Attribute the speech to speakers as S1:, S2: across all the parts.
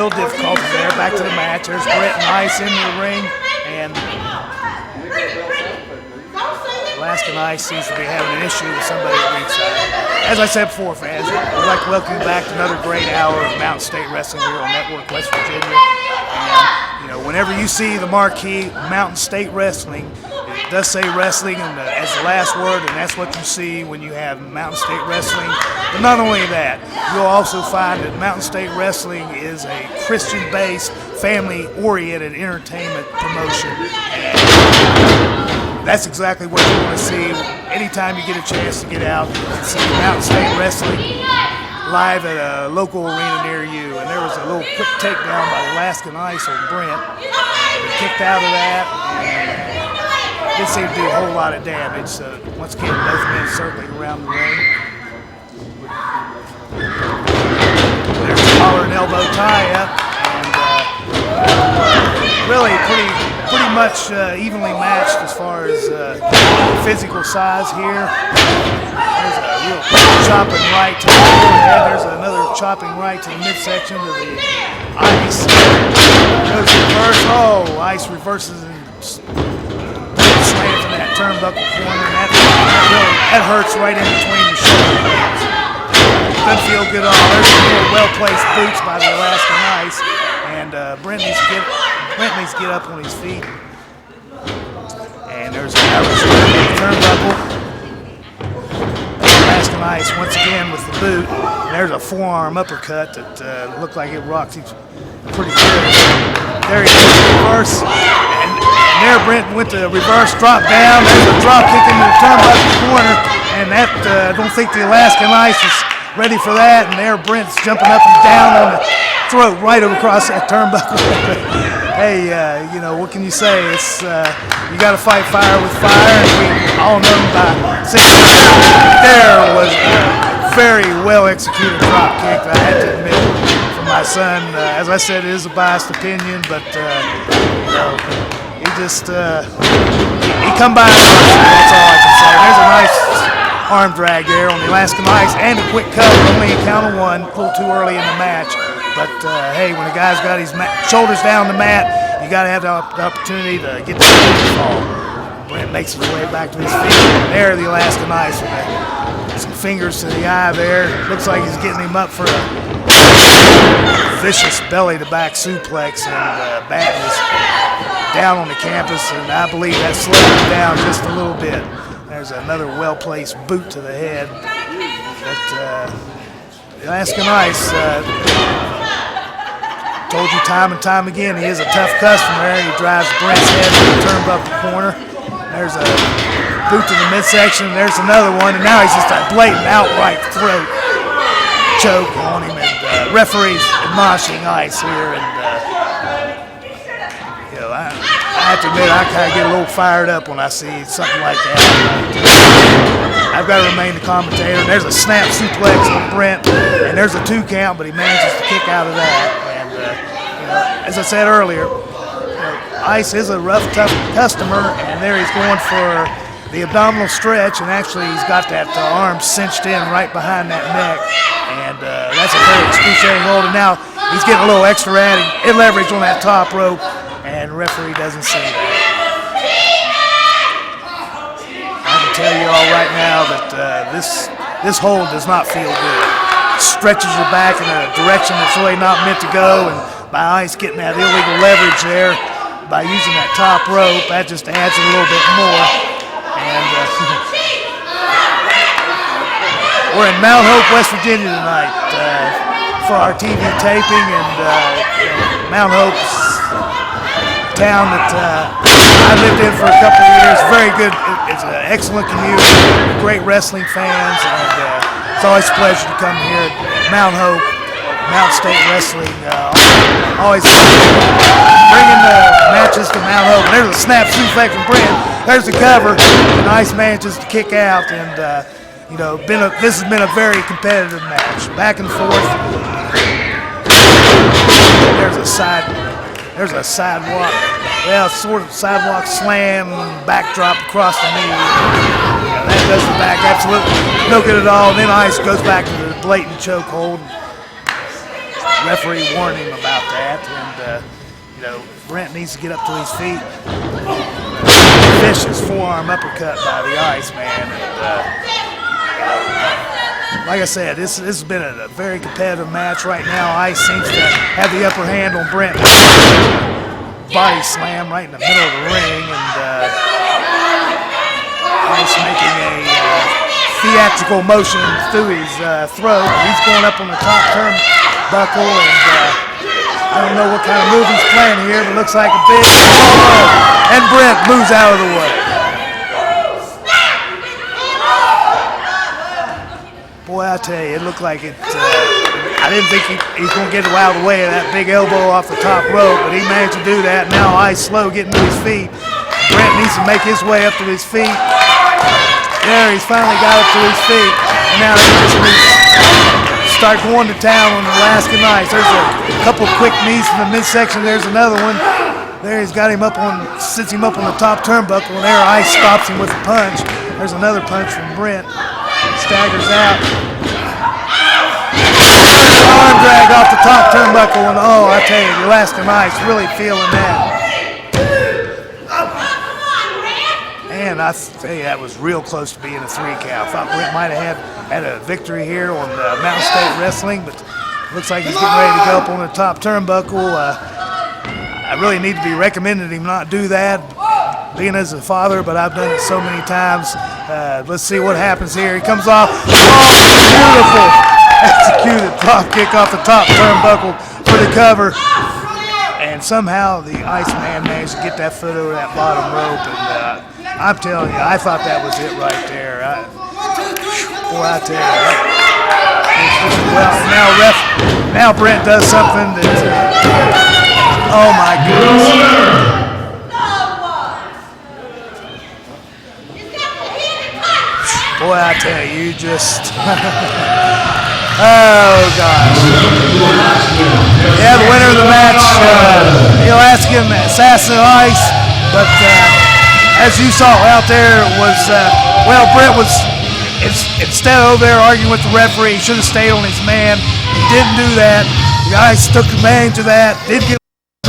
S1: little difficulty there. Back to the match. There's Brent and Ice in the ring, and Alaskan Ice seems to be having an issue with somebody at ringside. As I said before, fans, I'd like to welcome you back to another great hour of Mountain State Wrestling here on Network West Virginia. And, whenever you see the marquee Mountain State Wrestling, it does say wrestling as the last word, and that's what you see when you have Mountain State Wrestling. But not only that, you'll also find that Mountain State Wrestling is a Christian-based, family-oriented entertainment promotion. And that's exactly what you want to see. Anytime you get a chance to get out and see Mountain State Wrestling live at a local arena near you. And there was a little quick takedown by Alaskan Ice on Brent. He kicked out of that. Didn't seem to do a whole lot of damage. So once again, both men circling around the ring. There's a collar and elbow tie-up, and really pretty much evenly matched as far as physical size here. There's a real chopping right to the forehead. There's another chopping right to the midsection of the Ice. Goes reverse. Oh, Ice reverses and slams in that turnbuckle corner, and that hurts right in between the shoulders. Doesn't feel good at all. There's some more well-placed boots by the Alaskan Ice, and Brent needs to get up on his feet. And there's another turnbuckle. Alaskan Ice once again with the boot. And there's a forearm uppercut that looked like it rocked him pretty good. There he goes, reverse. And there Brent went to reverse, drop down. There's a drop kick into the turnbuckle corner. And that, I don't think the Alaskan Ice is ready for that. And there Brent's jumping up and down on the throat right across that turnbuckle. Hey, what can you say? It's you got to fight fire with fire, and we all know by seeing there was a very well executed drop kick. I had to admit, from my son, as I said, it is a biased opinion, but he just he come by. That's all I can say. There's a nice arm drag there on the Alaskan Ice, and a quick cover, only a count of one, pulled too early in the match. But hey, when a guy's got his shoulders down the mat, you got to have the opportunity to get the fall. Brent makes his way back to his feet. And there, the Alaskan Ice with some fingers to the eye there. Looks like he's getting him up for a vicious belly-to-back suplex, and Batten is down on the campus, and I believe that slowed him down just a little bit. There's another well-placed boot to the head. But the Alaskan Ice, told you time and time again, he is a tough customer. He drives Brent's head to the turnbuckle corner. There's a boot to the midsection. There's another one, and now he's just a blatant outright throat choke on him. And referees admonishing Ice here. And I have to admit, I kind of get a little fired up when I see something like that. I've got to remain the commentator. There's a snap suplex on Brent, and there's a 2 count, but he manages to kick out of that. And as I said earlier, Ice is a rough, tough customer, and there he's going for the abdominal stretch, and actually he's got that arm cinched in right behind that neck, and that's a very excruciating hold. And now he's getting a little extra added leverage on that top rope, and the referee doesn't see that. I can tell you all right now that this hold does not feel good. It stretches your back in a direction that's really not meant to go, and by Ice getting that illegal leverage there, by using that top rope, that just adds a little bit more. And we're in Mount Hope, West Virginia tonight for our TV taping, and Mount Hope's town that I lived in for a couple of years. Very good. It's an excellent community, great wrestling fans, and it's always a pleasure to come here at Mount Hope, Mountain State Wrestling. Always bringing the matches to Mount Hope. There's a snap suplex from Brent. There's the cover. And Ice manages to kick out, and this has been a very competitive match, back and forth. There's a sidewalk. Well, sort of sidewalk slam, backdrop across the knee. That does the back absolutely no good at all. And then Ice goes back to the blatant chokehold. referee warned him about that, and Brent needs to get up to his feet. Vicious forearm uppercut by the Iceman, and like I said, this has been a very competitive match right now. Ice seems to have the upper hand on Brent. Body slam right in the middle of the ring, and Ice making a theatrical motion through his throat. He's going up on the top turnbuckle, and I don't know what kind of move he's playing here, but it looks like a big and Brent moves out of the way. Boy, I tell you, it looked like it. I didn't think he's going to get out of the way of that big elbow off the top rope, but he managed to do that. Now Ice slow getting to his feet. Brent needs to make his way up to his feet. There, he's finally got up to his feet. And now he just needs to start going to town on Alaskan Ice. There's a couple quick knees from the midsection. There's another one. There, he's got him up on, sits him up on the top turnbuckle, and there Ice stops him with a punch. There's another punch from Brent. Staggers out. Arm drag off the top turnbuckle, and oh, I tell you, the Alaskan Ice really feeling that. And I tell you, that was real close to being a 3 count. I thought Brent might have had a victory here on Mountain State Wrestling, but looks like he's getting ready to go up on the top turnbuckle. I really need to be recommending him not do that, being as a father, but I've done it so many times. Let's see what happens here. He comes off. Oh, beautiful. Executed drop kick off the top turnbuckle for the cover. And somehow the Iceman managed to get that foot over that bottom rope. And I'm telling you, I thought that was it right there. Boy, I tell you. Well, now Brent does something that, oh my goodness. Boy, I tell you, just, oh gosh. Yeah, the winner of the match, Alaskan Assassin Ice, but as you saw out there was, Brent was, instead of over there arguing with the referee, he should have stayed on his man. He didn't do that. The Ice took advantage of that, did get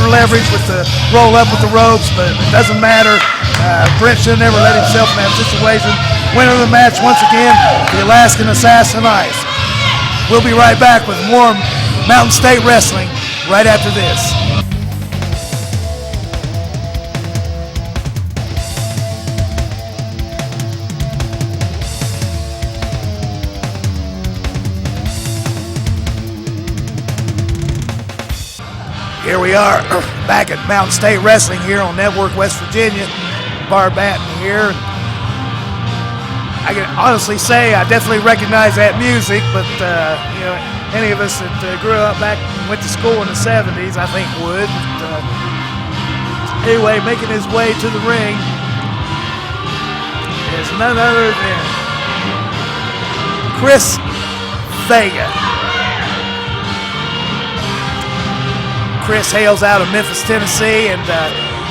S1: leverage with the roll up with the ropes, but it doesn't matter. Brent should have never let himself in that situation. Winner of the match once again, the Alaskan Assassin Ice. We'll be right back with more Mountain State Wrestling right after this. Here we are back at Mountain State Wrestling here on Network West Virginia. Barb Batten here. I can honestly say I definitely recognize that music, but any of us that grew up back and went to school in the 70s, I think would. But, anyway, making his way to the ring is none other than Chris Vega. Chris hails out of Memphis, Tennessee, and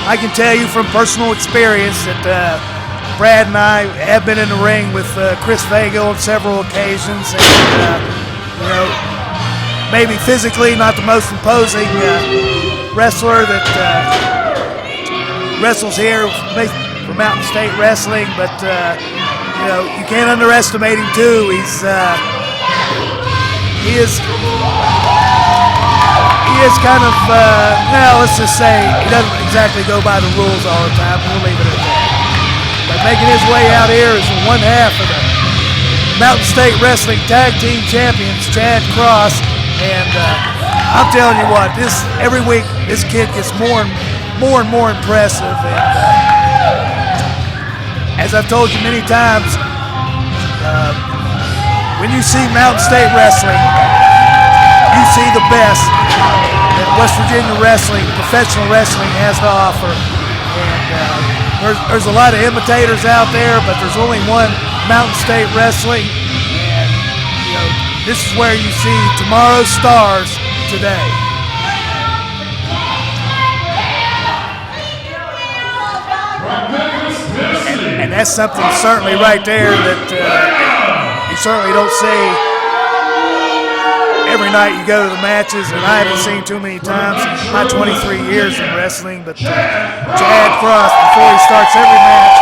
S1: I can tell you from personal experience that Brad and I have been in the ring with Chris Vega on several occasions, and maybe physically not the most imposing wrestler that wrestles here for Mountain State Wrestling, but you can't underestimate him too. He is kind of let's just say he doesn't exactly go by the rules all the time. We'll leave it at that. But making his way out here is one half of the Mountain State Wrestling Tag Team Champions, Chad Cross. And I'm telling you what, every week this kid gets more and more impressive. And as I've told you many times, when you see Mountain State Wrestling, you see the best that West Virginia wrestling, professional wrestling has to offer. And there's a lot of imitators out there, but there's only one Mountain State Wrestling. And, this is where you see tomorrow's stars today. And that's something certainly right there that you certainly don't see every every night you go to the matches, and I haven't seen too many times in my 23 years in wrestling, but Chad Cross, before he starts every match,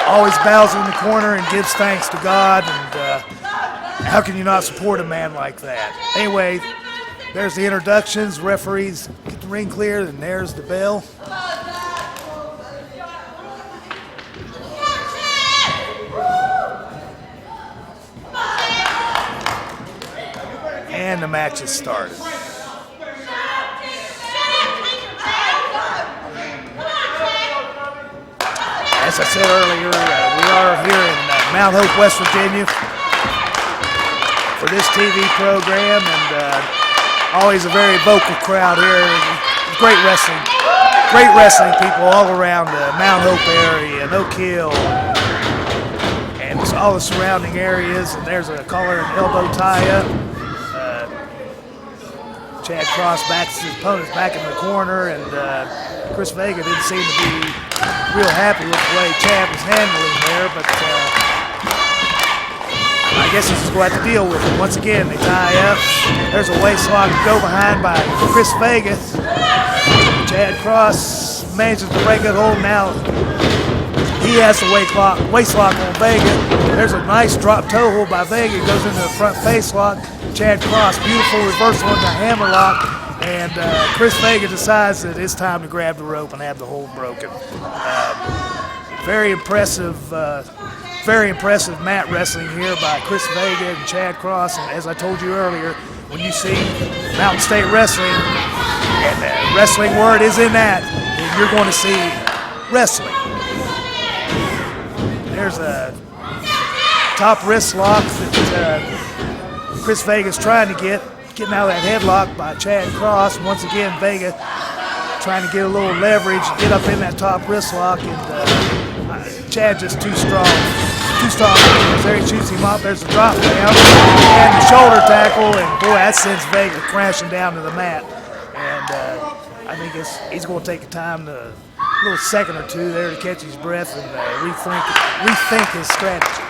S1: always bows in the corner and gives thanks to God, and how can you not support a man like that? Anyway, there's the introductions, referees get the ring clear, and there's the bell. And the match has started. As I said earlier, we are here in Mount Hope, West Virginia for this TV program, and always a very vocal crowd here. Great wrestling people all around the Mount Hope area, and Oak Hill, and all the surrounding areas. And there's a collar and elbow tie-up. Chad Cross backs his opponents back in the corner, and Chris Vega didn't seem to be real happy with the way Chad was handling there, but I guess this is what I have to deal with it. Once again, they tie up. There's a waist lock to go behind by Chris Vega. Chad Cross manages to break it hold now. He has the waist lock on Vega. There's a nice drop toe hold by Vega. Goes into the front face lock. Chad Cross, beautiful reversal into hammer lock, and Chris Vega decides that it's time to grab the rope and have the hold broken. Very impressive mat wrestling here by Chris Vega and Chad Cross. And as I told you earlier, when you see Mountain State Wrestling, and the wrestling word is in that, then you're going to see wrestling. There's a top wrist lock that Chris Vega's trying to getting out of that headlock by Chad Cross. Once again, Vega trying to get a little leverage, get up in that top wrist lock, and Chad just too strong. There he shoots him up. There's the drop down and the shoulder tackle, and boy, that sends Vega crashing down to the mat. And I think he's going to take a little second or two there to catch his breath and rethink his strategy.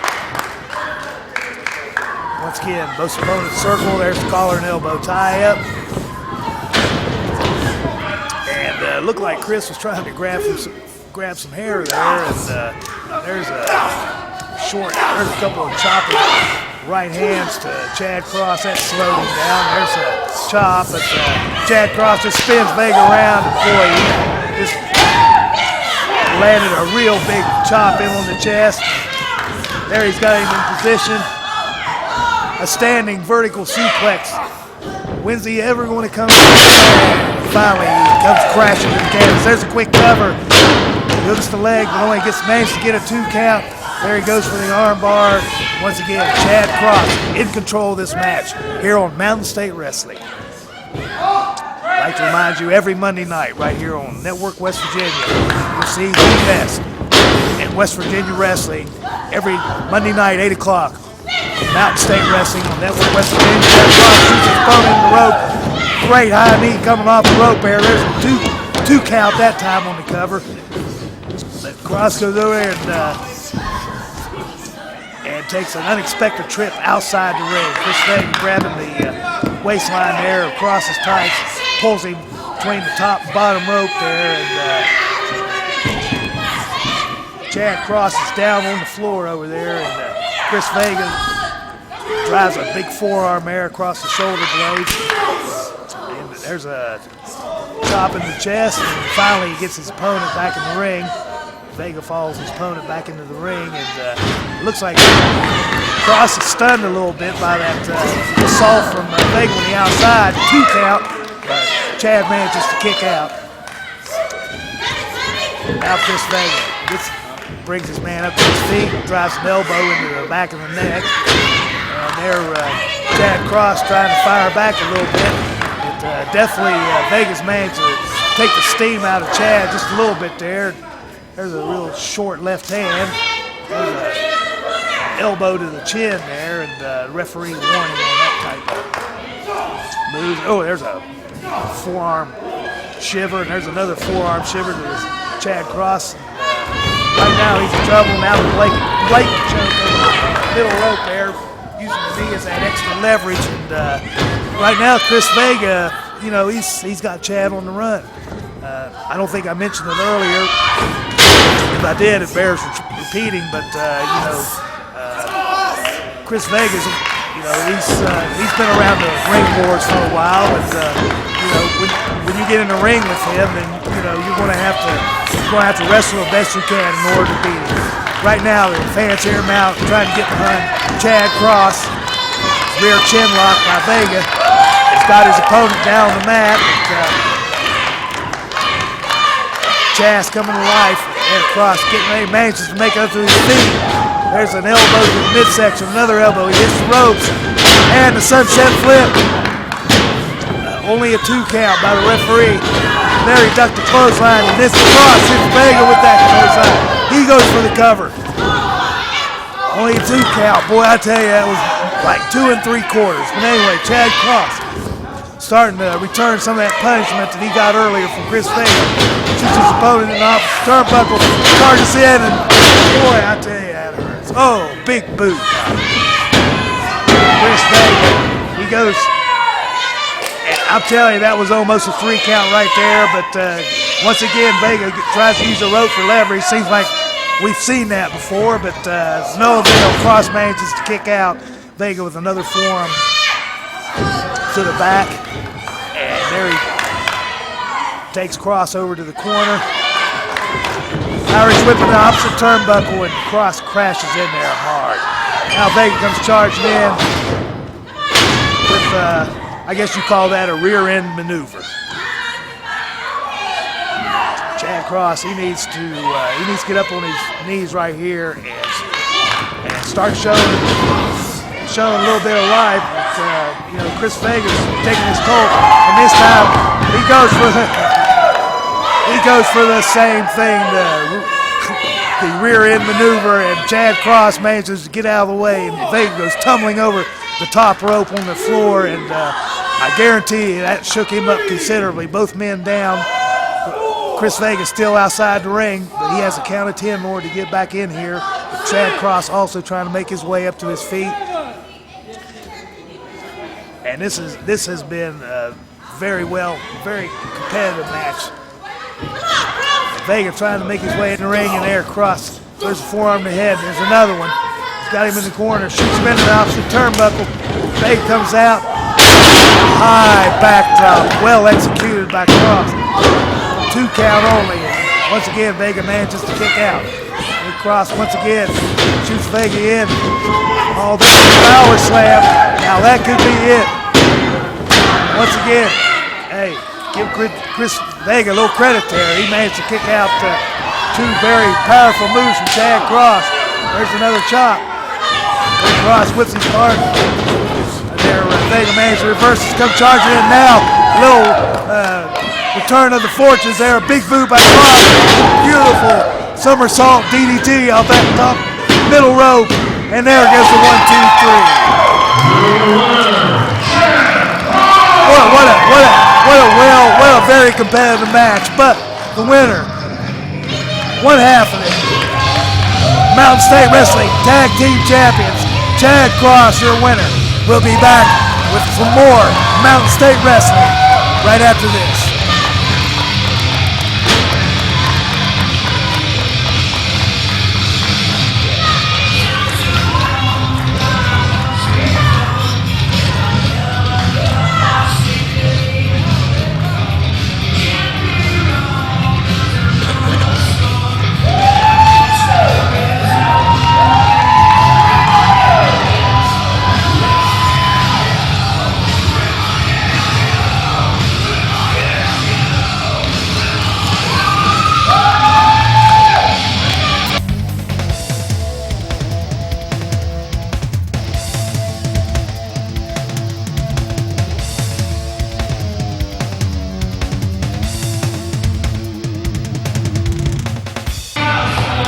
S1: Once again, both opponents circle. There's the collar and elbow tie-up. And looked like Chris was trying to grab some hair there. And there's a couple of chopping right hands to Chad Cross. That slowed him down. There's a chop, but Chad Cross just spins Vega around. And boy, he just landed a real big chop in on the chest. There he's got him in position. A standing vertical suplex. When's he ever going to come? Finally, he comes crashing to the canvas. There's a quick cover. Hooks the leg, but only managed to get a 2 count. There he goes for the arm bar. Once again, Chad Cross in control of this match here on Mountain State Wrestling. I'd like to remind you, every Monday night right here on Network West Virginia, you'll see the best in West Virginia wrestling every Monday night, 8 o'clock. Mountain State Wrestling on Network West Virginia. Chad Cross shoots his opponent in the rope. Great high knee coming off the rope there. There's a 2 count that time on the cover. But Cross goes over there and takes an unexpected trip outside the ring. Chris Vega grabbing the waistline there of Cross's tights, pulls him between the top and bottom rope there, and Chad Cross is down on the floor over there, and Chris Vega drives a big forearm there across the shoulder blades. And there's a chop in the chest, and finally he gets his opponent back in the ring. Vega follows his opponent back into the ring, and looks like Cross is stunned a little bit by that assault from Vega on the outside. 2 count, but Chad manages to kick out. Now Chris Vega brings his man up to his feet, drives an elbow into the back of the neck. And there, Chad Cross trying to fire back a little bit. But definitely Vega's managed to take the steam out of Chad just a little bit there. There's a real short left hand. There's an elbow to the chin there, and referee warning on that type of move. Oh, there's a forearm shiver, and there's another forearm shiver to Chad Cross. Right now he's in trouble. Now the blatant choke over the middle rope there. using the knee as that extra leverage. And right now, Chris Vega, you know, he's got Chad on the run. I don't think I mentioned it earlier. If I did, it bears repeating. But you know, Chris Vega's, you know, he's been around the ring wars for a while. But you know, when you get in the ring with him, then you know you're going to have to wrestle the best you can in order to beat him. Right now, the fans hear him out trying to get behind Chad Cross. Rear chin lock by Vega. He's got his opponent down on the mat. Chaz coming to life. And Cross getting ready, manages to make it up to his feet. There's an elbow to the midsection, another elbow. He hits the ropes. And the sunset flip. Only a 2 count by the referee. There he ducked the clothesline, and this Cross hits Vega with that clothesline. He goes for the cover. Only a 2 count. Boy, I tell you, that was like 2 3/4. But anyway, Chad Cross starting to return some of that punishment that he got earlier from Chris Vega. Shoots his opponent in the opposite turnbuckle, charges in, and boy, I tell you, that hurts. Oh, big boot. Chris Vega, he goes. I'm telling you, that was almost a 3 count right there, but once again, Vega tries to use the rope for leverage. Seems like we've seen that before, but no avail. Cross manages to kick out Vega with another forearm to the back, and there he takes Cross over to the corner. Irish whip in the opposite turnbuckle, and Cross crashes in there hard. Now Vega comes charging in with I guess you call that a rear end maneuver. Chad Cross, he needs to get up on his knees right here and start showing a little bit of life. But, you know, Chris Vega's taking his toll, and this time he goes for the same thing, the rear end maneuver, and Chad Cross manages to get out of the way, and Vega goes tumbling over the top rope on the floor, and I guarantee you that shook him up considerably. Both men down. Chris Vega's still outside the ring, but he has a count of 10 in order to get back in here. But Chad Cross also trying to make his way up to his feet. And this has been a very competitive match. Vega trying to make his way in the ring, and there Cross throws a forearm to the head. There's another one. He's got him in the corner, shoots him into the opposite turnbuckle. Vega comes out. High backdrop, well executed by Cross. 2 count only. Once again, Vega manages to kick out. And Cross once again shoots Vega in. Oh, there's a power slam. Now that could be it. Once again, hey, give Chris Vega a little credit there. He managed to kick out 2 very powerful moves from Chad Cross. There's another chop. And Cross whips his partner. There, Vega managed to reverse this, come charging in now. A little return of the fortunes there. A big boot by Cross. Beautiful somersault DDT off that top middle rope. And there goes the 1, 2, 3. What a very competitive match. But the winner, one half of it, Mountain State Wrestling Tag Team Champions, Chad Cross, your winner. We'll be back with some more Mountain State Wrestling right after this.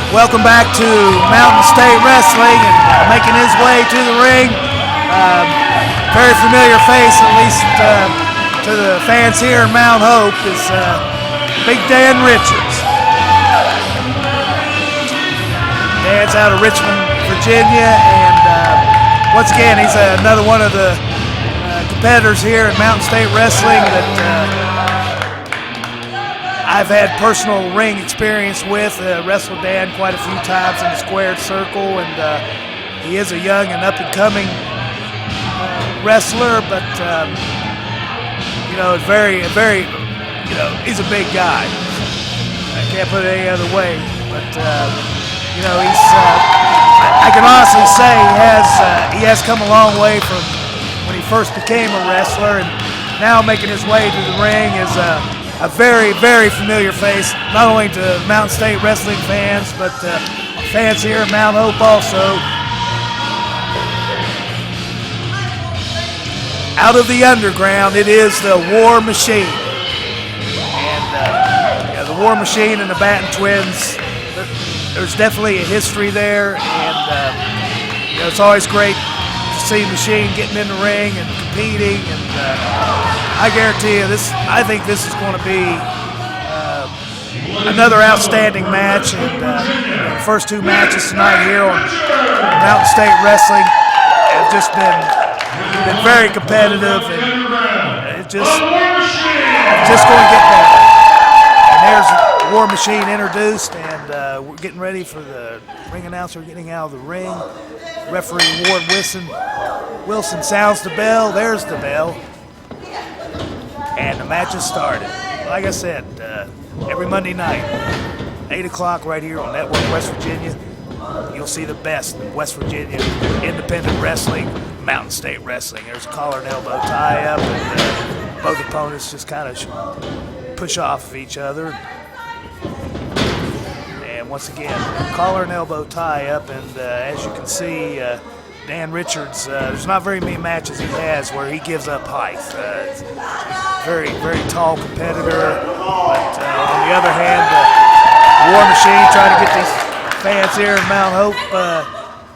S1: Welcome back to Mountain State Wrestling, and making his way to the ring. Very familiar face, at least to the fans here in Mount Hope, is Big Dan Richards. Dan's out of Richmond, Virginia, and once again, he's another one of the competitors here in Mountain State Wrestling that I've had personal ring experience with. Wrestled Dan quite a few times in the squared circle, and he is a young and up-and-coming wrestler, but very, he's a big guy. I can't put it any other way, but he's. I can honestly say he has come a long way from when he first became a wrestler, and now making his way to the ring is a very, very familiar face, not only to Mountain State Wrestling fans, but fans here at Mount Hope also. Out of the underground, it is the War Machine. And the War Machine and the Batten Twins, there's definitely a history there, and it's always great to see Machine getting in the ring and competing, and I guarantee you I think this is going to be another outstanding match, and the first two matches tonight here on Mountain State Wrestling have just been very competitive, and it's just going to get better. And there's War Machine introduced, and we're getting ready for the ring announcer getting out of the ring. Referee Ward Wilson sounds the bell. There's the bell. And the match has started. Like I said, every Monday night, 8 o'clock right here on Network West Virginia, you'll see the best in West Virginia independent wrestling, Mountain State Wrestling. There's a collar and elbow tie-up, and both opponents just kind of push off of each other. And once again, collar and elbow tie-up, and as you can see, Dan Richards, there's not very many matches he has where he gives up height. Very, very tall competitor, but on the other hand, War Machine trying to get these fans here in Mount Hope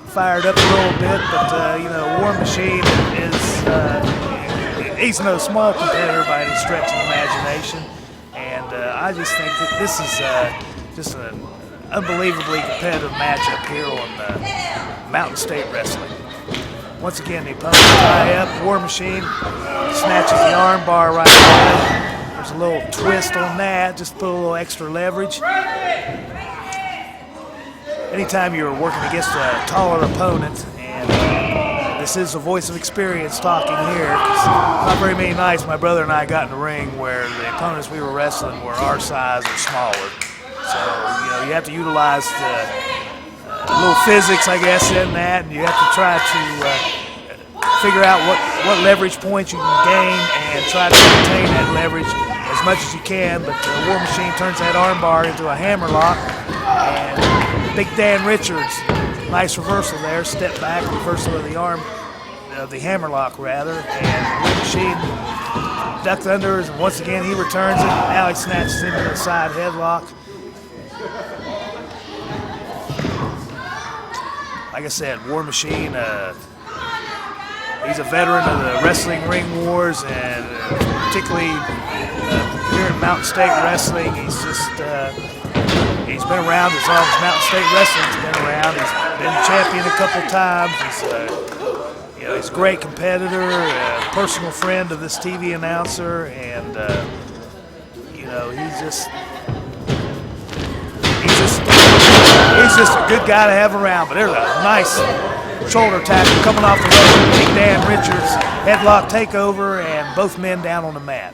S1: fired up a little bit, but War Machine he's no small competitor by any stretch of the imagination, and I just think that this is just an unbelievably competitive matchup here on Mountain State Wrestling. Once again, the opponent tie up. War Machine snatches the arm bar right there. There's a little twist on that, just put a little extra leverage. Anytime you're working against a taller opponent, and this is the voice of experience talking here, because not very many nights my brother and I got in the ring where the opponents we were wrestling were our size or smaller. So, you have to utilize the little physics, I guess, in that, and you have to try to figure out what leverage points you can gain and try to maintain that leverage as much as you can. But War Machine turns that arm bar into a hammer lock, and Big Dan Richards, nice reversal there, step back, reversal of the arm, the hammer lock rather, and War Machine ducked under, and once again he returns it. Now he snatches into the side headlock. Like I said, War Machine, he's a veteran of the wrestling ring wars, and particularly here in Mountain State Wrestling, he's he's been around as long as Mountain State Wrestling's been around. He's been champion a couple times. He's a great competitor, a personal friend of this TV announcer, and he's just a good guy to have around. But there's a nice shoulder tackle coming off the rope. Big Dan Richards, headlock takeover, and both men down on the mat.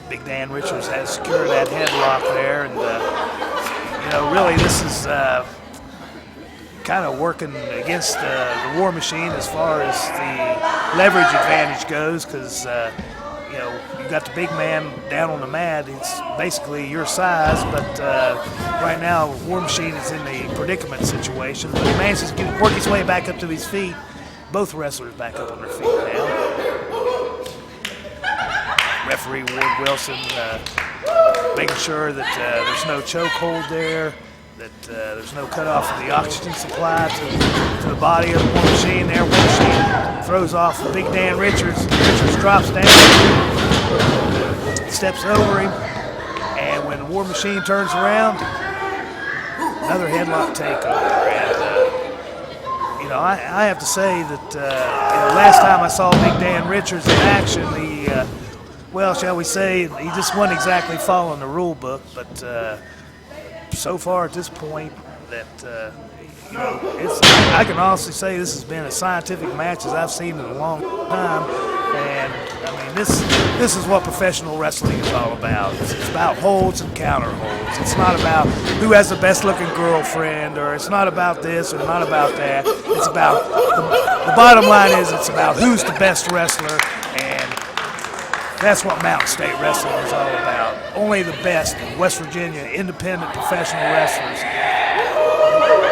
S1: Big Dan Richards has secured that headlock there, and really this is kind of working against the War Machine as far as the leverage advantage goes, because you got the big man down on the mat. It's basically your size, but right now War Machine is in the predicament situation, but he manages to work his way back up to his feet. Both wrestlers back up on their feet now. Referee Ward Wilson making sure that there's no chokehold there, that there's no cutoff of the oxygen supply to the body of the War Machine there. War Machine throws off Big Dan Richards. Richards drops down, steps over him, and when the War Machine turns around, another headlock takeover. And I have to say that last time I saw Big Dan Richards in action, shall we say, he just wasn't exactly following the rule book. But so far at this point, that I can honestly say this has been as scientific match as I've seen in a long time. And I mean, this is what professional wrestling is all about. It's about holds and counter holds. It's not about who has the best looking girlfriend, or it's not about this or not about that. It's about the bottom line is it's about who's the best wrestler, and that's what Mountain State Wrestling is all about. Only the best in West Virginia independent professional wrestlers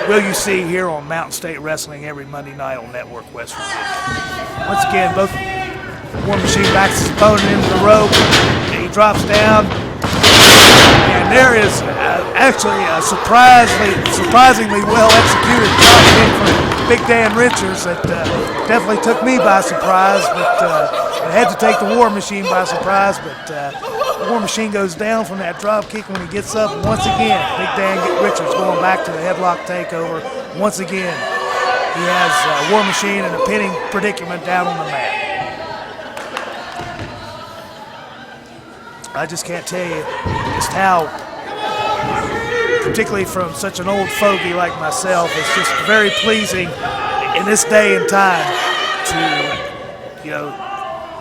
S1: will you see here on Mountain State Wrestling every Monday night on Network West Virginia. Once again, both War Machine backs his opponent into the rope, and he drops down. And there is actually a surprisingly well executed drop kick from Big Dan Richards that definitely took me by surprise, but it had to take the War Machine by surprise. But War Machine goes down from that drop kick when he gets up. Once again, Big Dan Richards going back to the headlock takeover. Once again, he has War Machine in a pinning predicament down on the mat. I just can't tell you just how, particularly from such an old fogey like myself, it's just very pleasing in this day and time to,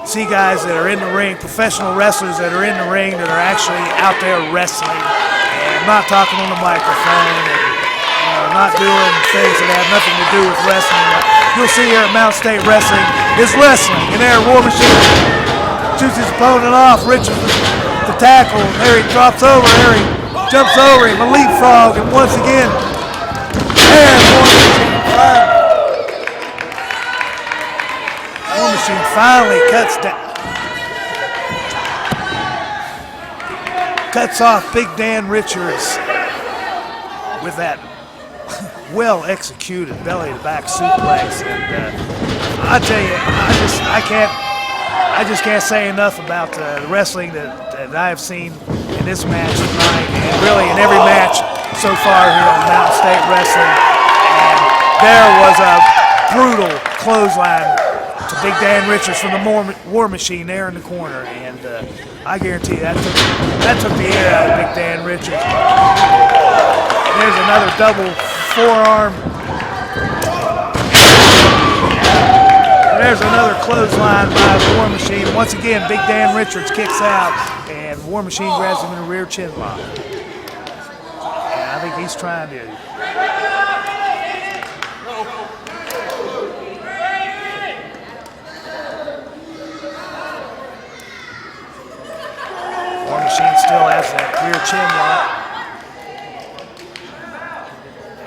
S1: see guys that are in the ring, professional wrestlers that are in the ring that are actually out there wrestling and not talking on the microphone and not doing things that have nothing to do with wrestling. You'll see here at Mountain State Wrestling is wrestling, and there War Machine shoots his opponent off. Richards the tackle, and there he drops over, there he jumps over him, a leapfrog, and once again, there War Machine finally cuts off Big Dan Richards with that well executed belly to back suplex. And I tell you, I just can't say enough about the wrestling that I have seen in this match tonight, and really in every match so far here on Mountain State Wrestling. And there was a brutal clothesline to Big Dan Richards from the War Machine there in the corner, and I guarantee that took the air out of Big Dan Richards. And there's another double forearm. And there's another clothesline by the War Machine. Once again, Big Dan Richards kicks out, and War Machine grabs him in the rear chin lock. And I think he's trying to. War Machine still has that rear chin lock.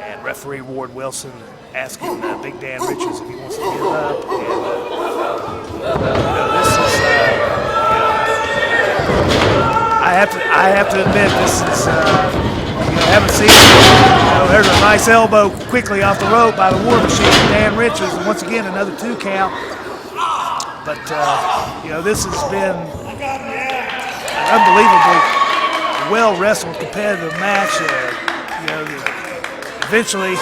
S1: And referee Ward Wilson asking Big Dan Richards if he wants to give up. And this is, I have to admit, this is, haven't seen it. There's a nice elbow quickly off the rope by the War Machine, Dan Richards, and once again another 2 count. But this has been unbelievably well wrestled, competitive match. Eventually,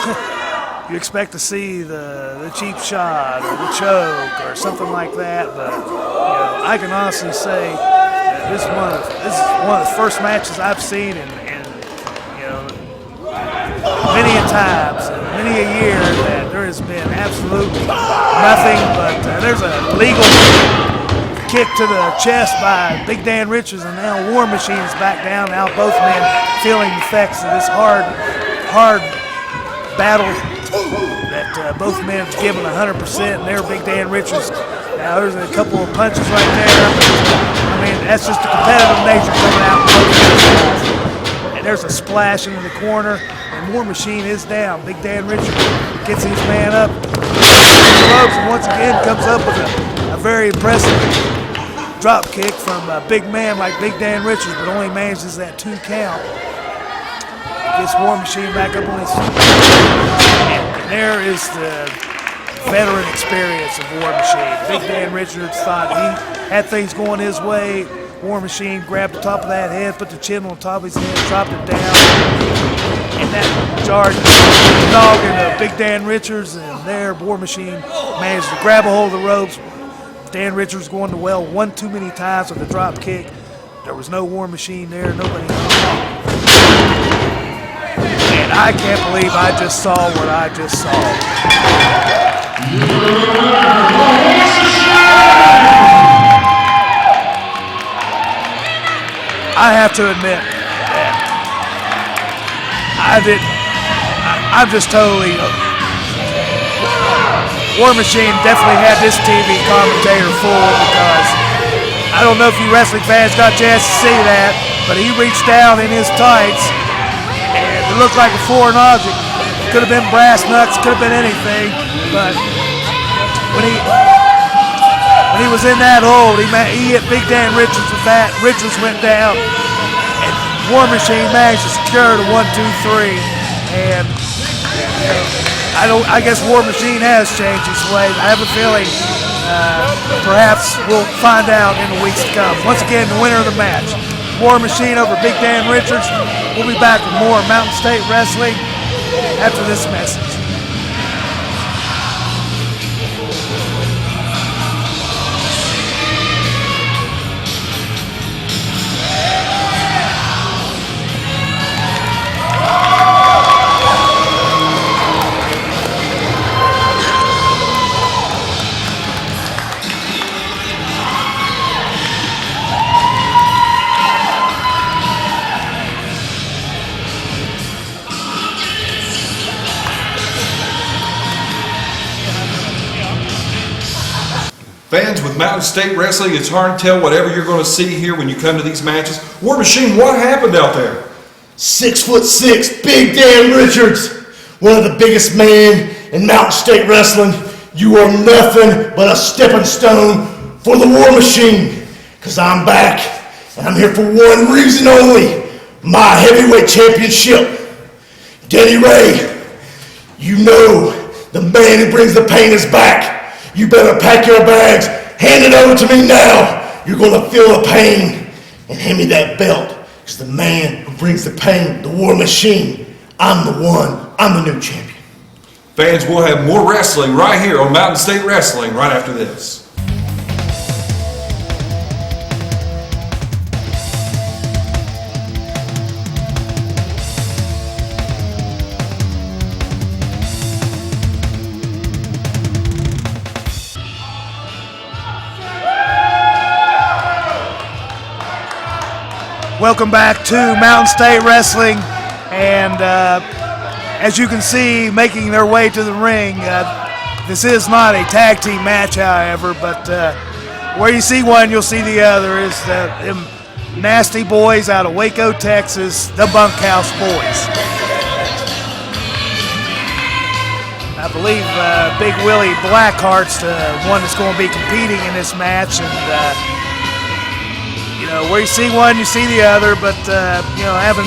S1: you expect to see the cheap shot or the choke or something like that. But I can honestly say that this is one of the first matches I've seen in many a times, many a year, that there has been absolutely nothing but there's a legal kick to the chest by Big Dan Richards, and now War Machine is back down. Now both men feeling the effects of this hard battle that both men have given 100%, and there Big Dan Richards. Now there's a couple of punches right there, but I mean, that's just the competitive nature coming out. And there's a splash into the corner, and War Machine is down. Big Dan Richards gets his man up, and once again comes up with a very impressive drop kick from a big man like Big Dan Richards, but only manages that 2 count. Gets War Machine back up on his feet. And there is the veteran experience of War Machine. Big Dan Richards thought he had things going his way. War Machine grabbed the top of that head, put the chin on top of his head, dropped it down, and that jarred the dog into Big Dan Richards, and there War Machine managed to grab a hold of the ropes. Dan Richards going to well one too many times with a drop kick. There was no War Machine there, nobody. And I can't believe I just saw what I just saw. I have to admit that I'm just totally. War Machine definitely had this TV commentator full, because I don't know if you wrestling fans got a chance to see that, but he reached down in his tights and it looked like a foreign object. It could have been brass knucks, could have been anything, but when he was in that hold, he hit Big Dan Richards with that. Richards went down, and War Machine managed to secure the 1, 2, 3, and I guess War Machine has changed his ways. I have a feeling perhaps we'll find out in the weeks to come. Once again, the winner of the match, War Machine over Big Dan Richards. We'll be back with more Mountain State Wrestling after this message.
S2: Fans, with Mountain State Wrestling, it's hard to tell whatever you're going to see here when you come to these matches. War Machine, what happened out there?
S3: 6'6", Big Dan Richards, one of the biggest men in Mountain State Wrestling. You are nothing but a stepping stone for the War Machine, because I'm back, and I'm here for one reason only: my heavyweight championship. Denny Ray, you know the man who brings the pain is back. You better pack your bags, hand it over to me now. You're gonna feel the pain, and hand me that belt. Because the man who brings the pain, the War Machine, I'm the one, I'm the new champion.
S2: Fans, we'll have more wrestling right here on Mountain State Wrestling right after this.
S1: Welcome back to Mountain State Wrestling, and as you can see, making their way to the ring, this is not a tag team match, however, but where you see one, you'll see the other. Is them nasty boys out of Waco, Texas, the Bunkhouse Boys. I believe Big Willie Blackheart's the one that's going to be competing in this match, and where you see one, you see the other, but, having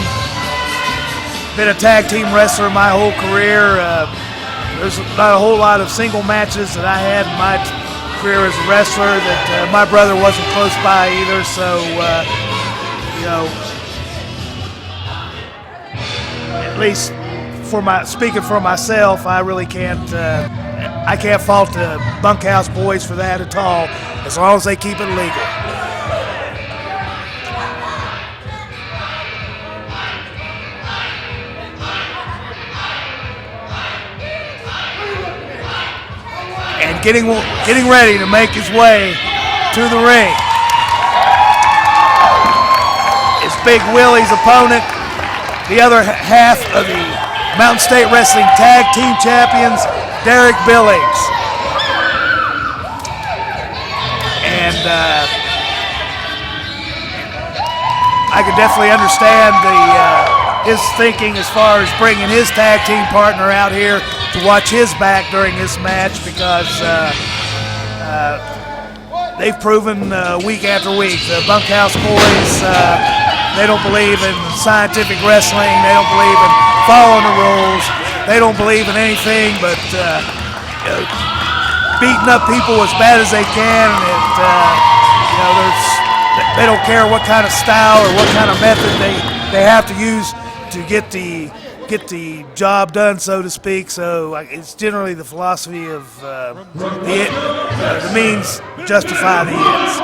S1: been a tag team wrestler my whole career, there's not a whole lot of single matches that I had in my career as a wrestler that my brother wasn't close by either, so, at least speaking for myself, I really can't, I can't fault the Bunkhouse Boys for that at all, as long as they keep it legal. And getting ready to make his way to the ring is Big Willie's opponent, the other half of the Mountain State Wrestling Tag Team Champions, Derek Billings. And I can definitely understand his thinking as far as bringing his tag team partner out here to watch his back during this match, because they've proven week after week, the Bunkhouse Boys, they don't believe in scientific wrestling, they don't believe in following the rules, they don't believe in anything but beating up people as bad as they can. And they don't care what kind of style or what kind of method they have to use to get the job done, so to speak. So it's generally the philosophy of the means justify the ends.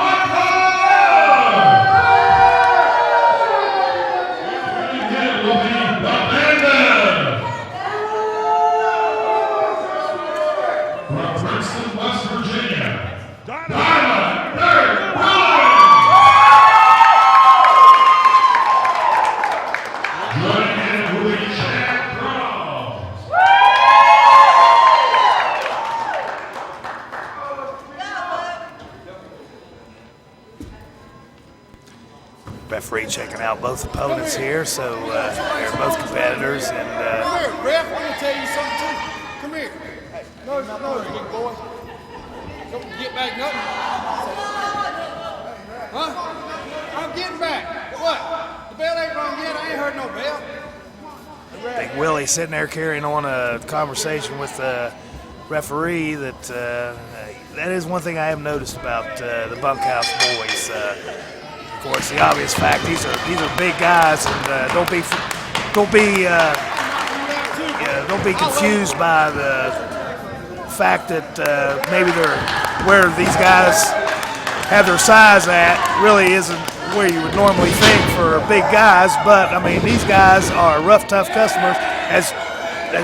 S1: Referee checking out both opponents here, so they're both competitors. And
S4: come here, ref. I'm gonna tell you something too. Come here. Hey, no, big boy. Don't get back nothing. Huh? I'm getting back. What? The bell ain't rung yet. I ain't heard no bell.
S1: Big Willie sitting there carrying on a conversation with the referee. That is one thing I have noticed about the bunkhouse boys. Of course, the obvious fact these are big guys, and don't be confused by the fact that maybe where these guys have their size at really isn't where you would normally think for big guys. But I mean, these guys are rough, tough customers, as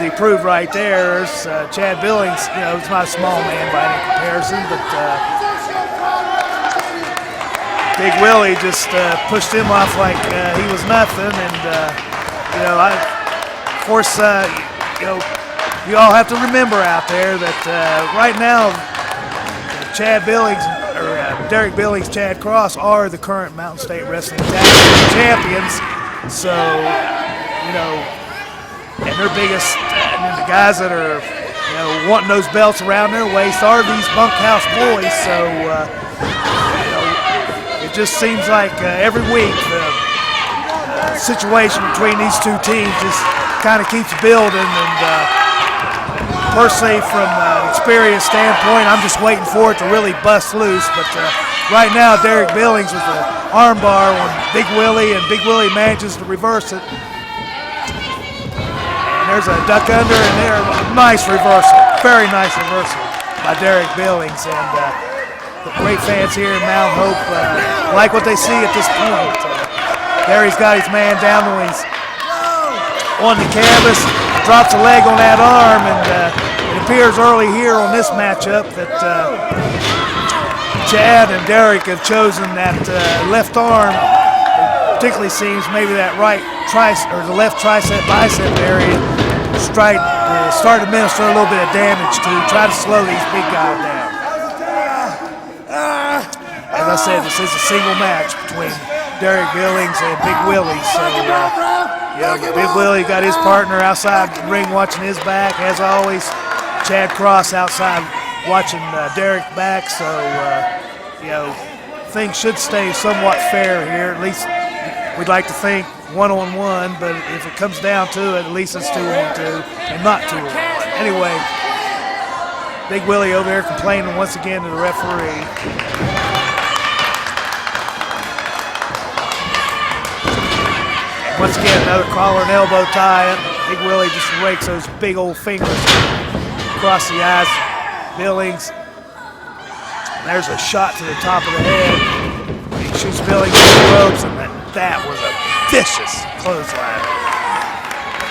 S1: he proved right there. Chad Billings, he's not a small man by any comparison, but Big Willie just pushed him off like he was nothing. And of course, you all have to remember out there that right now, Chad Billings or Derek Billings, Chad Cross are the current Mountain State Wrestling champions. So, and their biggest, the guys that are, wanting those belts around their waist are these bunkhouse boys. So, it just seems like every week the situation between these two teams just kind of keeps building. And personally, from an experience standpoint, I'm just waiting for it to really bust loose. But right now, Derek Billings with the armbar on Big Willie, and Big Willie manages to reverse it. And there's a duck under, and there, a nice reversal, very nice reversal by Derek Billings. And the great fans here in Mount Hope like what they see at this point. There he's got his man down when he's on the canvas, drops a leg on that arm, and it appears early here on this matchup that Chad and Derek have chosen that left arm. It particularly seems maybe that right tricep or the left tricep bicep area start to administer a little bit of damage to try to slow these big guys down. As I said, this is a single match between Derek Billings and Big Willie. So, Big Willie got his partner outside the ring watching his back. As always, Chad Cross outside watching Derek back. So, things should stay somewhat fair here. At least we'd like to think 1-on-1, but if it comes down to it, at least it's 2-on-2 and not 2-on-1. Anyway, Big Willie over there complaining once again to the referee. Once again, another collar and elbow tie. Big Willie just rakes those big old fingers across the eyes. Billings. There's a shot to the top of the head. He shoots Billings in the ropes, and that was a vicious clothesline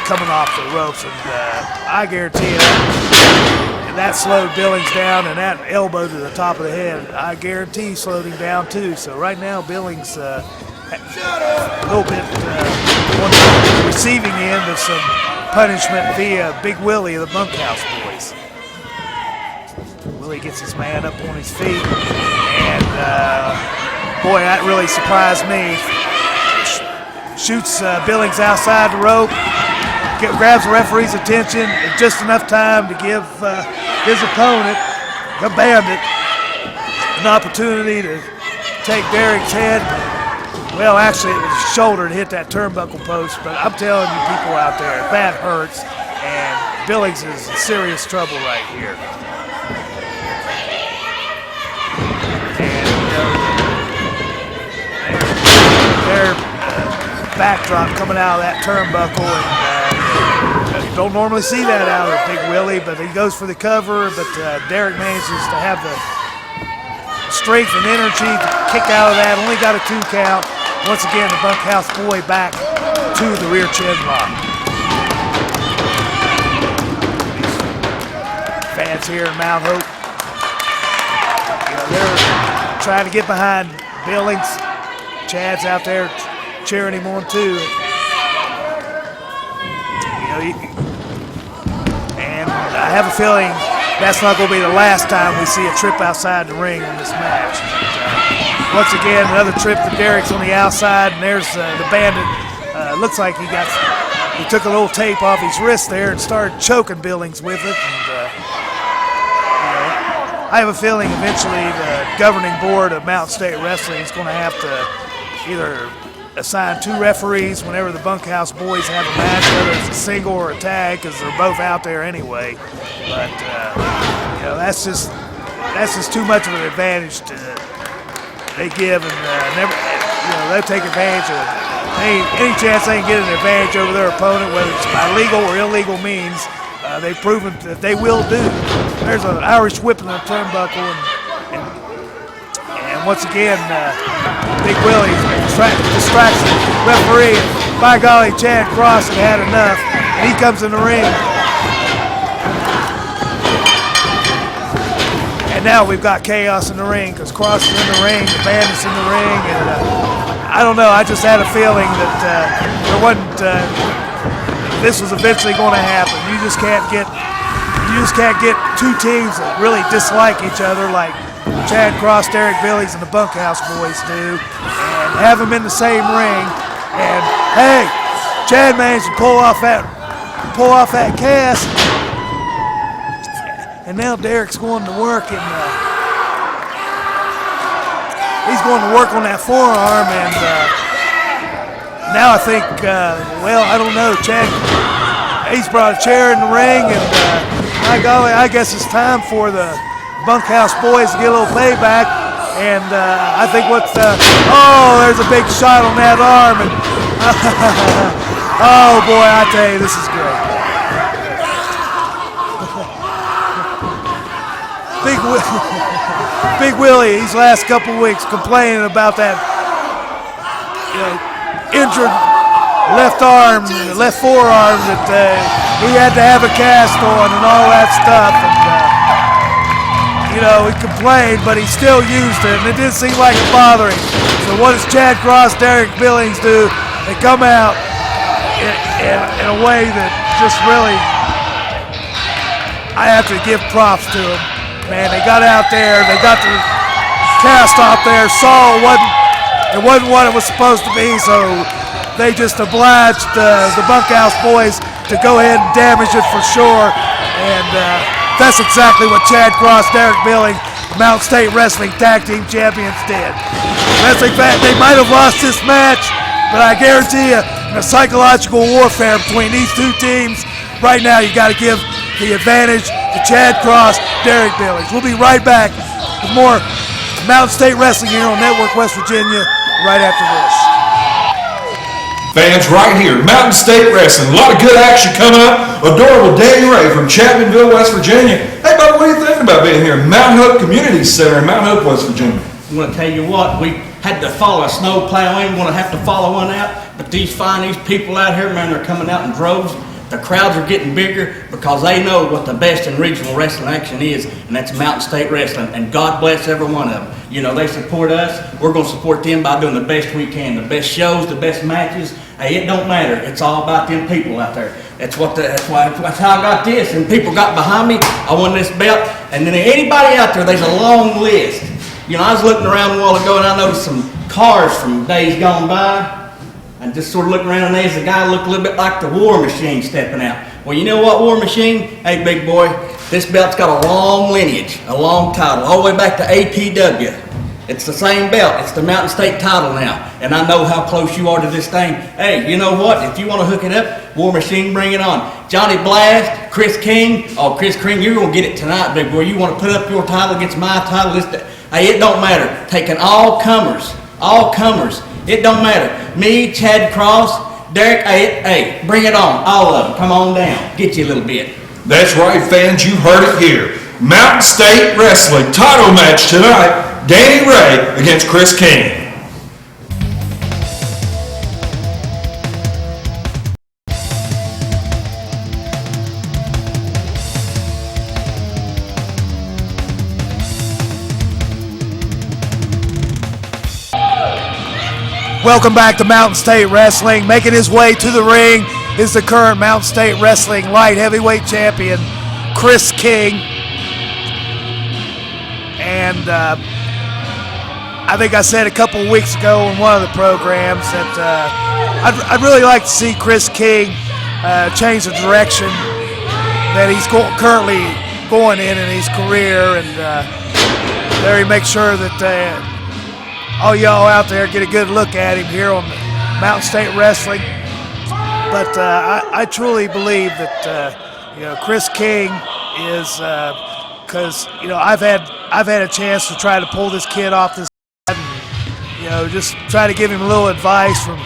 S1: coming off the ropes. And I guarantee you that slowed Billings down, and that elbow to the top of the head, I guarantee slowed him down too. So right now, Billings a little bit on the receiving end of some punishment via Big Willie of the Bunkhouse Boys. Willie gets his man up on his feet, and boy, that really surprised me. Shoots Billings outside the rope, grabs the referee's attention in just enough time to give his opponent, the Bandit, an opportunity to take Derek's head. Well, actually, it was his shoulder to hit that turnbuckle post, but I'm telling you people out there, that hurts, and Billings is in serious trouble right here. And their backdrop coming out of that turnbuckle, and you don't normally see that out of Big Willie, but he goes for the cover, but Derek manages to have the strength and energy to kick out of that. Only got a 2 count. Once again, the bunkhouse boy back to the rear chin lock. Fans here in Mount Hope, they're trying to get behind Billings. Chad's out there cheering him on too. And I have a feeling that's not going to be the last time we see a trip outside the ring in this match. Once again, another trip to Derek's on the outside, and there's the Bandit. Looks like he took a little tape off his wrist there and started choking Billings with it. And, I have a feeling eventually the governing board of Mountain State Wrestling is going to have to either assign 2 referees whenever the bunkhouse boys have a match, whether it's a single or a tag, because they're both out there anyway. But that's just too much of an advantage they give, and they'll take advantage of any chance they can get an advantage over their opponent, whether it's by legal or illegal means. They've proven that they will do. There's an Irish whip in the turnbuckle, and once again, Big Willie distracts the referee. By golly, Chad Cross had enough, and he comes in the ring. And now we've got chaos in the ring because Cross is in the ring, the Bandit's in the ring, and I don't know. I just had a feeling that there wasn't. This was eventually going to happen. You just can't get 2 teams that really dislike each other like Chad Cross, Derek Billings, and the Bunkhouse Boys do, and have them in the same ring. And hey, Chad managed to pull off that cast, and now Derek's going to work, and he's going to work on that forearm, and now I think, I don't know, Chad, he's brought a chair in the ring, and my golly, I guess it's time for the Bunkhouse Boys to get a little payback, and I think there's a big shot on that arm, and oh boy, I tell you, this is great. Big Willie, these last couple weeks complaining about that, injured left arm, left forearm that he had to have a cast on and all that stuff. And, he complained, but he still used it, and it didn't seem like it bothered him. So what does Chad Cross, Derek Billings do? They come out in a way that just really, I have to give props to them. Man, they got out there, they got the cast off there, saw it wasn't what it was supposed to be, so they just obliged the Bunkhouse Boys to go ahead and damage it for sure. And that's exactly what Chad Cross, Derek Billings, Mountain State Wrestling Tag Team Champions did. Wrestling fans, they might have lost this match, but I guarantee you, in a psychological warfare between these 2 teams, right now you got to give the advantage to Chad Cross, Derek Billings. We'll be right back with more Mountain State Wrestling here on Network West Virginia right after this.
S2: Fans, right here, Mountain State Wrestling. A lot of good action coming up. Adorable Danny Ray from Chapmanville, West Virginia. Hey, Bubba, what are you thinking about being here at Mount Hope Community Center in Mount Hope, West Virginia?
S5: I'm going to tell you what, we had to follow a snow plow. We ain't going to have to follow one out. But these people out here, man, they're coming out in droves. The crowds are getting bigger because they know what the best in regional wrestling action is, and that's Mountain State Wrestling. And God bless every one of them. They support us. We're going to support them by doing the best we can, the best shows, the best matches. Hey, it don't matter. It's all about them people out there. That's how I got this. And people got behind me. I won this belt. And then anybody out there, there's a long list. I was looking around a while ago, and I noticed some cars from days gone by. And just sort of looking around, and there's a guy looked a little bit like the War Machine stepping out. Well, you know what, War Machine? Hey, big boy, this belt's got a long lineage, a long title, all the way back to APW. It's the same belt. It's the Mountain State title now. And I know how close you are to this thing. Hey, you know what? If you want to hook it up, War Machine, bring it on. Johnny Blast, Chris King. Oh, Chris King, you're going to get it tonight, big boy. You want to put up your title against my title? Hey, it don't matter. Taking all comers It don't matter. Me, Chad Cross, Derek, hey, bring it on. All of them. Come on down. Get you a little bit.
S2: That's right, fans, you heard it here. Mountain State Wrestling title match tonight, Danny Ray against Chris King.
S1: Welcome back to Mountain State Wrestling. Making his way to the ring is the current Mountain State Wrestling light heavyweight champion, Chris King. And I think I said a couple of weeks ago in one of the programs that I'd really like to see Chris King change the direction that he's currently going in his career, and there he makes sure that all y'all out there get a good look at him here on Mountain State Wrestling. But I truly believe that Chris King is, because I've had a chance to try to pull this kid off this side, and just try to give him a little advice from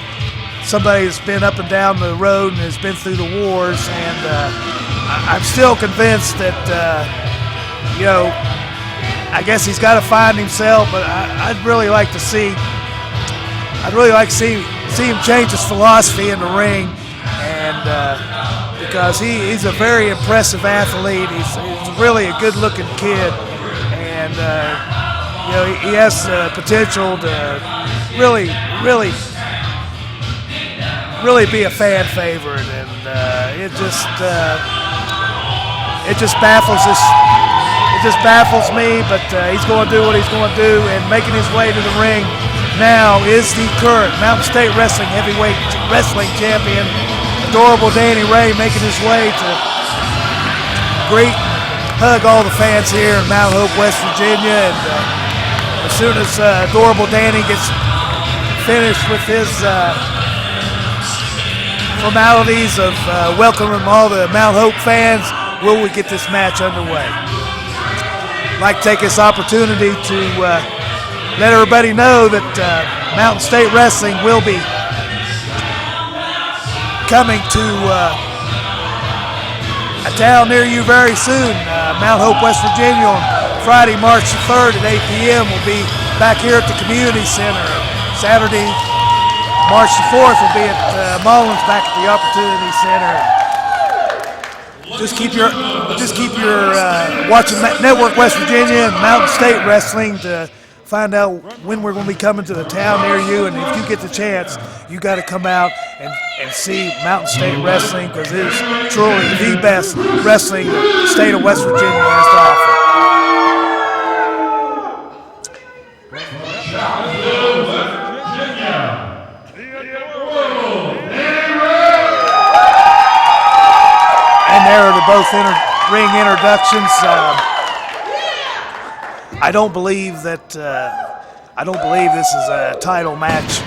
S1: somebody that's been up and down the road and has been through the wars. And I'm still convinced that I guess he's got to find himself, but I'd really like to see him change his philosophy in the ring, and because he's a very impressive athlete. He's really a good-looking kid, and he has the potential to really be a fan favorite, and it just baffles us. It just baffles me, but he's going to do what he's going to do, and making his way to the ring now is the current Mountain State Wrestling heavyweight wrestling champion, adorable Danny Ray, making his way to hug all the fans here in Mount Hope, West Virginia. And as soon as adorable Danny gets finished with his formalities of welcoming all the Mount Hope fans, will we get this match underway? I'd like to take this opportunity to let everybody know that Mountain State Wrestling will be coming to a town near you very soon. Mount Hope, West Virginia on Friday, March the 3rd at 8 p.m. We'll be back here at the Community Center. Saturday, March the 4th will be at Mullins back at the Opportunity Center. Just keep your watching Network West Virginia and Mountain State Wrestling to find out when we're going to be coming to the town near you. And if you get the chance, you got to come out and see Mountain State Wrestling, because it is truly the best wrestling the state of West Virginia has to offer. And there are both ring introductions. I don't believe this is a title match.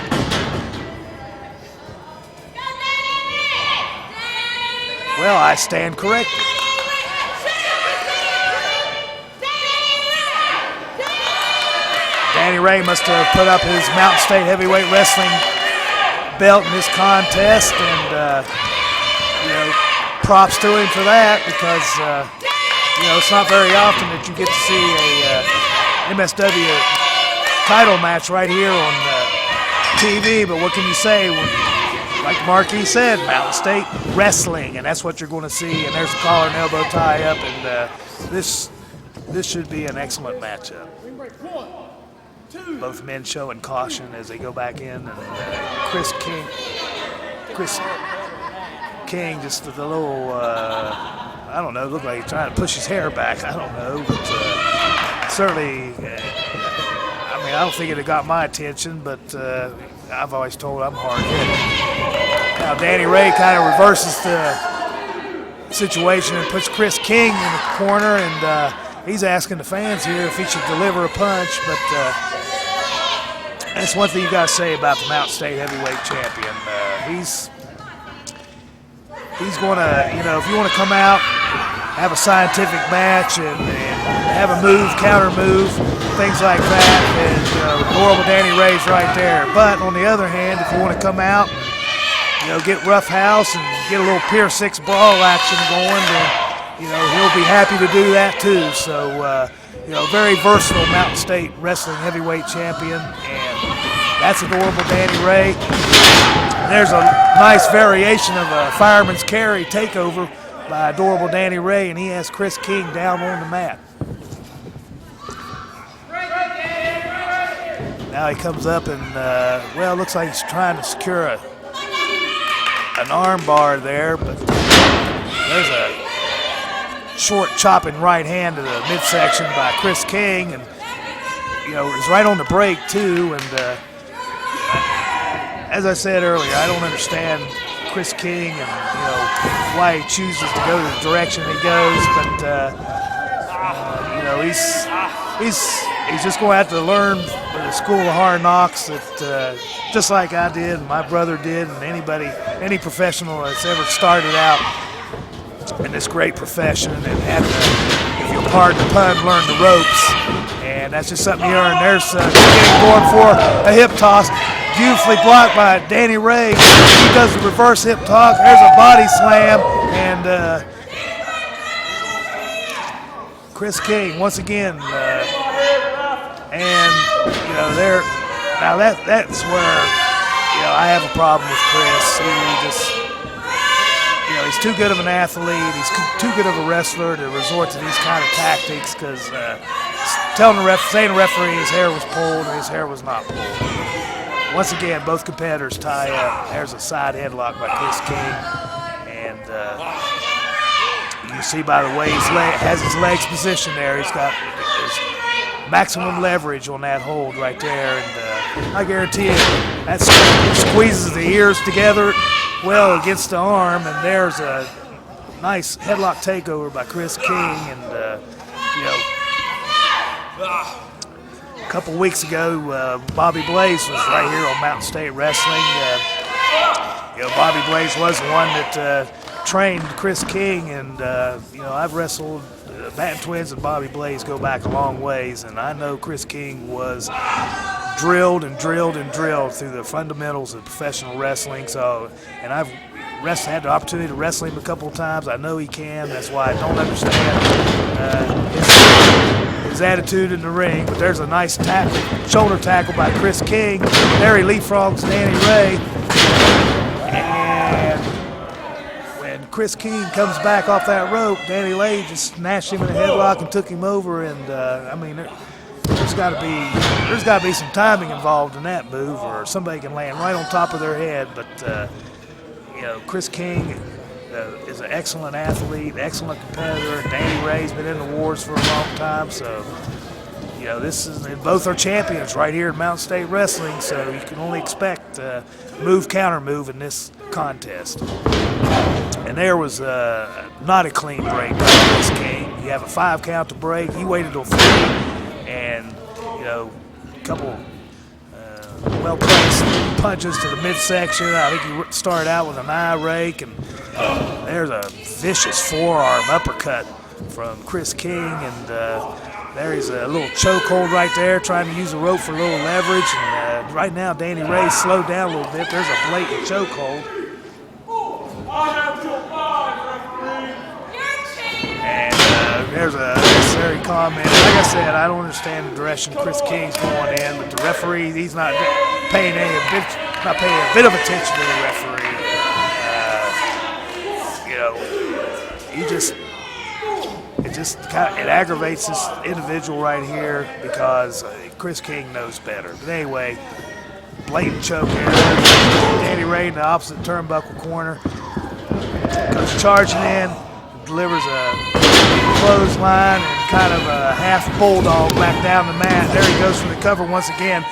S1: Well, I stand corrected. Danny Ray must have put up his Mountain State Heavyweight Wrestling belt in this contest, and props to him for that, because it's not very often that you get to see a MSW title match right here on TV. But what can you say? Like Marquis said, Mountain State Wrestling, and that's what you're going to see. And there's a collar and elbow tie up, and this should be an excellent matchup. Both men showing caution as they go back in, and Chris King, just a little, I don't know, looked like he's trying to push his hair back. I don't know, but certainly, I don't think it had got my attention, but I've always told I'm hard-hitting. Now Danny Ray kind of reverses the situation and puts Chris King in the corner, and he's asking the fans here if he should deliver a punch, but that's one thing you got to say about the Mountain State Heavyweight Champion. He's going to, if you want to come out have a scientific match and have a move, counter move, things like that. And adorable Danny Ray's right there. But on the other hand, if you want to come out, get rough house and get a little Pier 6 brawl action going, then he'll be happy to do that too. So very versatile Mountain State Wrestling Heavyweight Champion, and that's adorable Danny Ray. There's a nice variation of a fireman's carry takeover by adorable Danny Ray, and he has Chris King down on the mat. Now he comes up and, looks like he's trying to secure an arm bar there, but there's a short chopping right hand to the midsection by Chris King, and it's right on the break too. And as I said earlier, I don't understand Chris King and why he chooses to go the direction he goes, but he's just going to have to learn with the school of hard knocks that just like I did, and my brother did, and any professional that's ever started out in this great profession and had to, if you'll pardon the pun, learn the ropes. And that's just something you earn. There's King going for a hip toss. Beautifully blocked by Danny Ray. He does the reverse hip toss. There's a body slam. And Chris King once again. That's where I have a problem with Chris. He's too good of an athlete. He's too good of a wrestler to resort to these kind of tactics, because saying the referee his hair was pulled and his hair was not pulled. Once again, both competitors tie up. There's a side headlock by Chris King, and you see by the way he has his legs positioned there, he's got his maximum leverage on that hold right there, and I guarantee you that squeezes the ears together well against the arm, and there's a nice headlock takeover by Chris King. And a couple weeks ago, Bobby Blaze was right here on Mountain State Wrestling. Bobby Blaze was the one that trained Chris King, and I've wrestled. Batten Twins and Bobby Blaze go back a long ways, and I know Chris King was drilled and drilled and drilled through the fundamentals of professional wrestling. And I've had the opportunity to wrestle him a couple of times. I know he can. That's why I don't understand his attitude in the ring. But there's a nice shoulder tackle by Chris King. There he leapfrogs Danny Ray. And when Chris King comes back off that rope, Danny Ray just snatched him in a headlock and took him over. And there's got to be some timing involved in that move, or somebody can land right on top of their head. But Chris King is an excellent athlete, excellent competitor. Danny Ray's been in the wars for a long time, so both are champions right here at Mountain State Wrestling. So you can only expect move counter move in this contest. And there was not a clean break by Chris King. You have a 5 count to break. He waited till 3, and a couple well-placed punches to the midsection. I think he started out with an eye rake, and there's a vicious forearm uppercut from Chris King, and there he's a little chokehold right there, trying to use the rope for a little leverage. And right now, Danny Ray slowed down a little bit. There's a blatant chokehold. And there's a necessary comment. Like I said, I don't understand the direction Chris King's going in, but the referee, he's not paying a bit of attention to the referee. It aggravates this individual right here, because Chris King knows better. But anyway, blatant choke here. Danny Ray in the opposite turnbuckle corner goes charging in, delivers a clothesline and kind of a half bulldog back down the mat. There he goes for the cover once again.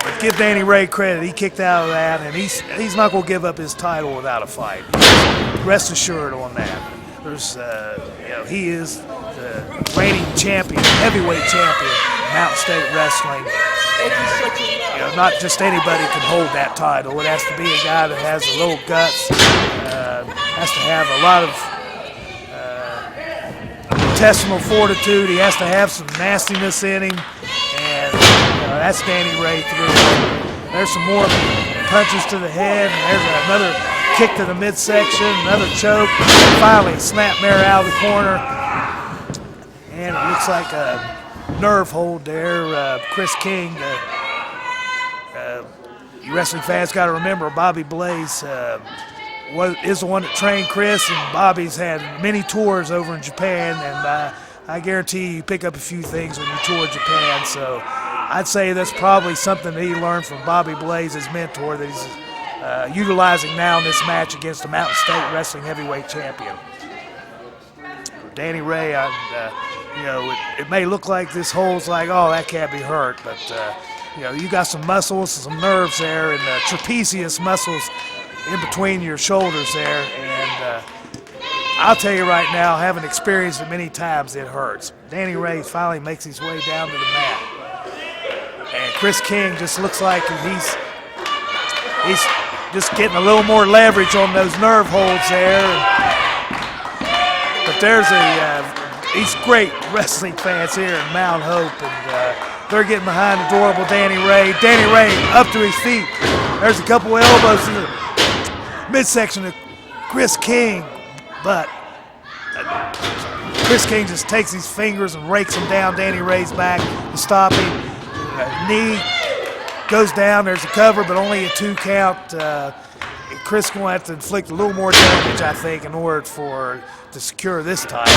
S1: But give Danny Ray credit, he kicked out of that, and he's not going to give up his title without a fight. Rest assured on that. There's, he is the reigning champion, heavyweight champion, Mountain State Wrestling. Not just anybody can hold that title. It has to be a guy that has a little guts, has to have a lot of intestinal fortitude. He has to have some nastiness in him, and that's Danny Ray through. There's some more punches to the head, and there's another kick to the midsection, another choke. Finally, snapmare out of the corner, and it looks like a nerve hold there. Chris King, you wrestling fans got to remember, Bobby Blaze is the one that trained Chris, and Bobby's had many tours over in Japan, and I guarantee you pick up a few things when you tour Japan. So I'd say that's probably something that he learned from Bobby Blaze, his mentor, that he's utilizing now in this match against the Mountain State Wrestling Heavyweight Champion. Danny Ray, it may look like this hole's like, oh, that can't be hurt, but you got some muscles, some nerves there, and trapezius muscles in between your shoulders there, and I'll tell you right now, having experienced it many times, it hurts. Danny Ray finally makes his way down to the mat, and Chris King just looks like he's just getting a little more leverage on those nerve holds there. But there's these great wrestling fans here in Mount Hope, and they're getting behind adorable Danny Ray. Danny Ray up to his feet. There's a couple of elbows in the midsection of Chris King, but Chris King just takes his fingers and rakes him down Danny Ray's back to stop him. Knee goes down. There's a cover, but only a 2 count. Chris going to have to inflict a little more damage, I think, in order to secure this title.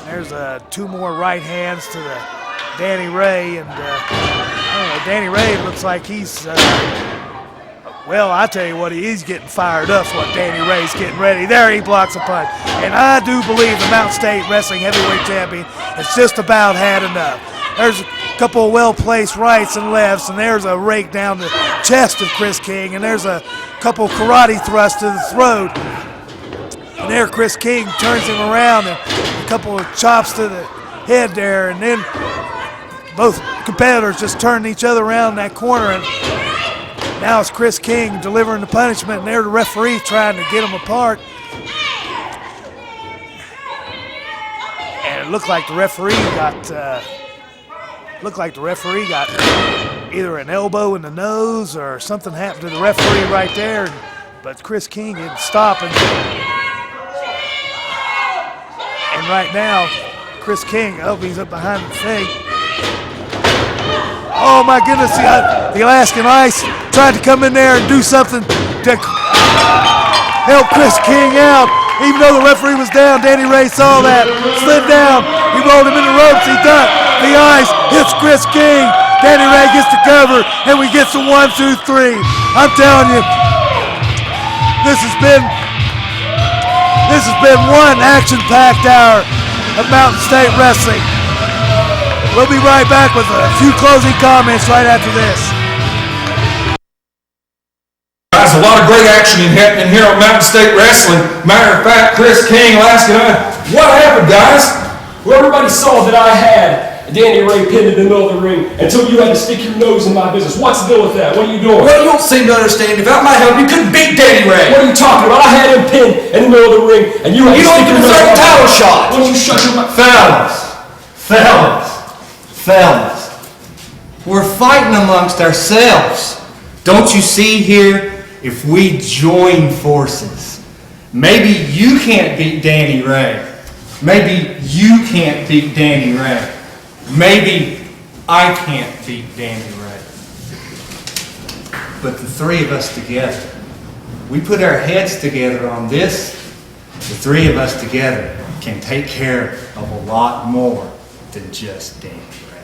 S1: There's 2 more right hands to the Danny Ray, and I don't know, Danny Ray looks like he's well, I tell you what, he's getting fired up. What Danny Ray's getting ready. There he blocks a punch. And I do believe the Mountain State Wrestling Heavyweight Champion has just about had enough. There's a couple of well-placed rights and lefts, and there's a rake down the chest of Chris King, and there's a couple karate thrusts to the throat. And there Chris King turns him around, and a couple of chops to the head there, and then both competitors just turn each other around in that corner, and now it's Chris King delivering the punishment, and there the referee trying to get them apart. And it looked like the referee got either an elbow in the nose or something happened to the referee right there. But Chris King didn't stop him. And right now, Chris King, he's up behind the thing. Oh my goodness, the Alaskan Ice tried to come in there and do something to help Chris King out. Even though the referee was down, Danny Ray saw that, slid down, he rolled him in the ropes, he ducked, the ice hits Chris King, Danny Ray gets the cover, and we get some 1, 2, 3. I'm telling you, this has been one action-packed hour of Mountain State Wrestling. We'll be right back with a few closing comments right after this.
S2: Guys, a lot of great action happening here on Mountain State Wrestling. Matter of fact, Chris King, Alaskan Ice. What happened, guys?
S6: Well, everybody saw that I had Danny Ray pinned in the middle of the ring until you had to stick your nose in my business. What's the deal with that? What are you doing?
S2: Well, you don't seem to understand. Without my help, you couldn't beat Danny Ray.
S6: What are you talking about? I had him pinned in the middle of the ring, and you had to stick your nose in my
S2: title shot.
S6: Why don't you shut your mouth?
S7: Fellas, we're fighting amongst ourselves. Don't you see here? If we join forces, maybe you can't beat Danny Ray. Maybe you can't beat Danny Ray. Maybe I can't beat Danny Ray. But the 3 of us together, we put our heads together on this, the 3 of us together can take care of a lot more than just Danny Ray.